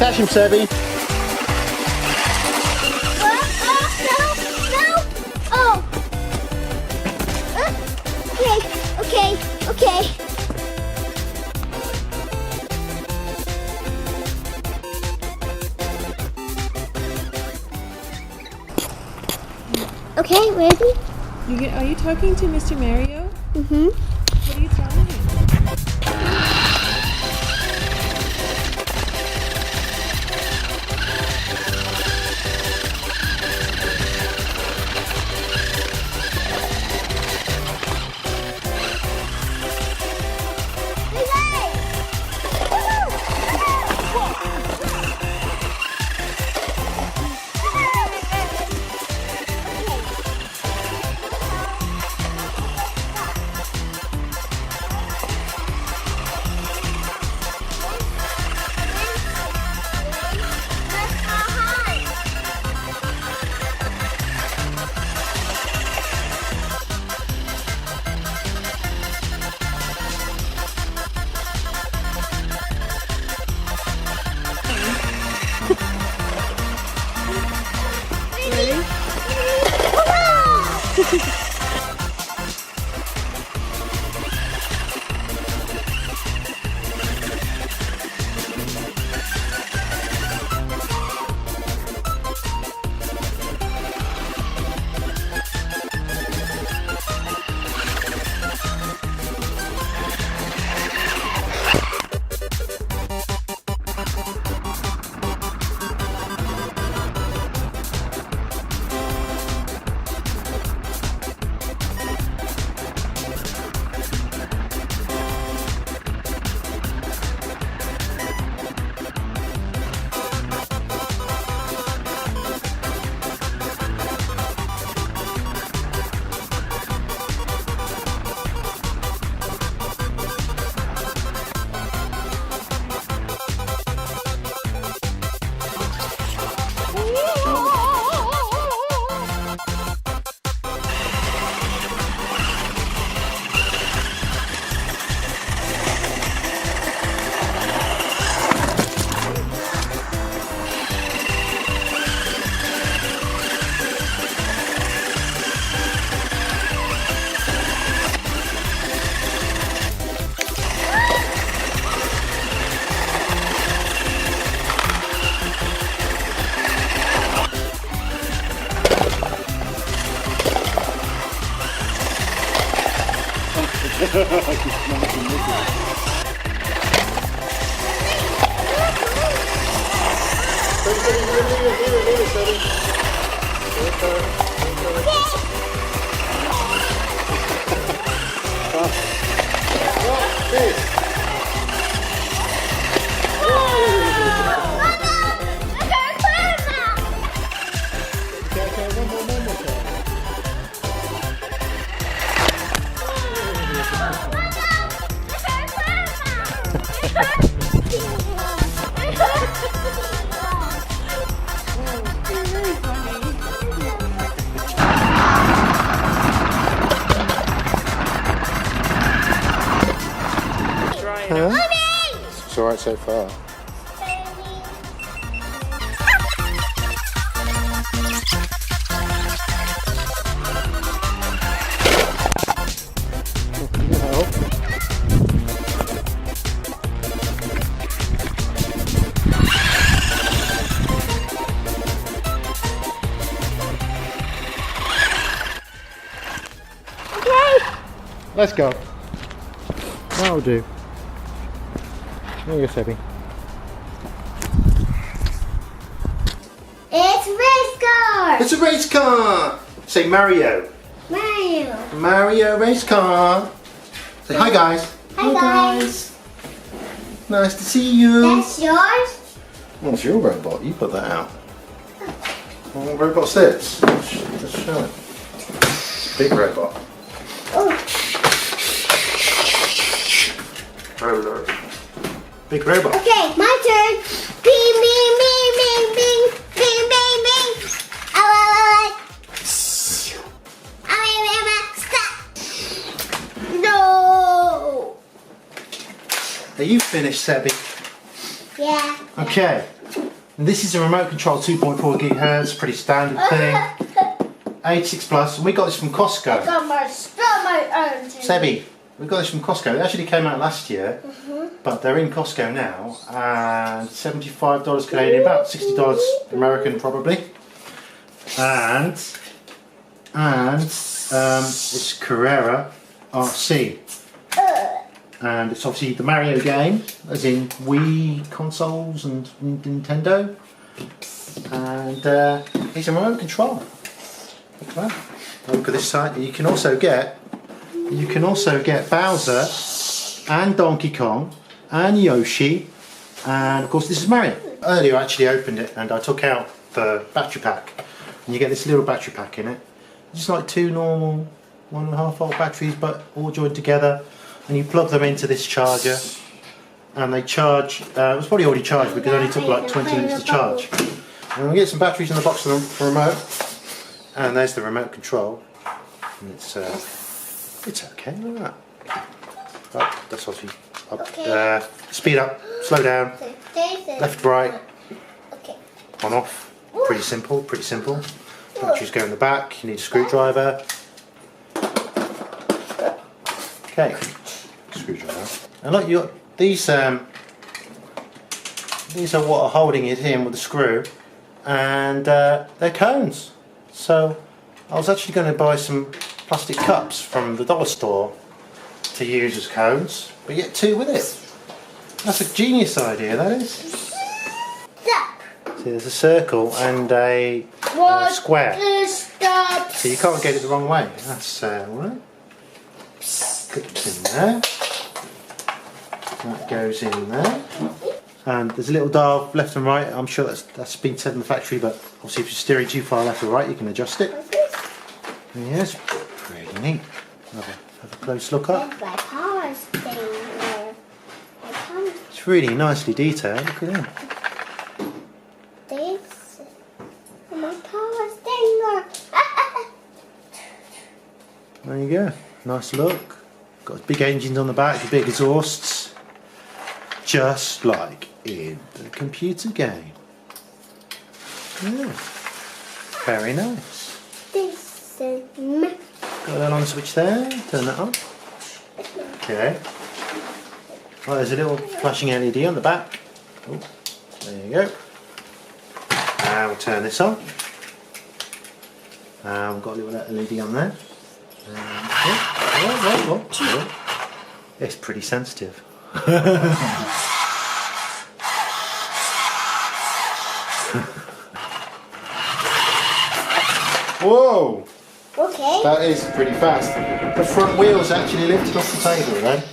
Catch him, Sebby. Okay. Okay, ready? Are you talking to Mr. Mario? Mm-hmm. What are you telling him? Huh? It's alright so far. Let's go. That'll do. There you go, Sebby. It's a race car! It's a race car! Say Mario. Mario. Mario race car. Say hi, guys. Hi, guys. Nice to see you. That's yours? Well, it's your robot. You put that out. Well, what robot's this? Let's show it. Big robot. Oh. Roller. Big robot. Okay, my turn. Bing, bing, bing, bing, bing, bing, bing, bing. Oh, stop. No. Are you finished, Sebby? Yeah. Okay. And this is a remote control 2.4 gigahertz, pretty standard thing. 86 plus, and we got this from Costco. Got my own. Sebi, we got this from Costco. It actually came out last year, but they're in Costco now, and $75 Canadian, about $60 American probably. And it's Carrera RC. And it's obviously the Mario game, as in Wii consoles and Nintendo. And here's a remote control. Look at that. Look at this side. You can also get Bowser and Donkey Kong and Yoshi, and of course this is Mario. Earlier I actually opened it and I took out the battery pack, and you get this little battery pack in it. Just like two normal 1.5 volt batteries, but all joined together. And you plug them into this charger, and they charge. It was probably already charged because it only took like 20 minutes to charge. And we get some batteries in the box for the remote, and there's the remote control. And it's okay. Look at that. Right, that's obviously up. Speed up, slow down, left, right, on, off. Pretty simple. Pretty simple. Batteries go in the back. You need a screwdriver. Okay. Screwdriver. And look, these are what are holding it in with the screw, and they're cones. So I was actually going to buy some plastic cups from the dollar store to use as cones, but you get two with it. That's a genius idea, that is. See, there's a circle and a square, so you can't get it the wrong way. That's right. Clips in there. That goes in there. And there's a little dial left and right. I'm sure that's been set in the factory, but obviously if you're steering too far left or right, you can adjust it. And yes, pretty neat. Have a close look up. It's really nicely detailed. Look at that. There you go. Nice look. Got big engines on the back, big exhausts. Just like in the computer game. Yeah. Very nice. Got that on switch there. Turn that on. Okay. Right, there's a little flashing LED on the back. Oh, there you go. Now we'll turn this on. We've got a little LED on there. It's pretty sensitive. Whoa! Okay. That is pretty fast. The front wheels actually lifted off the table then.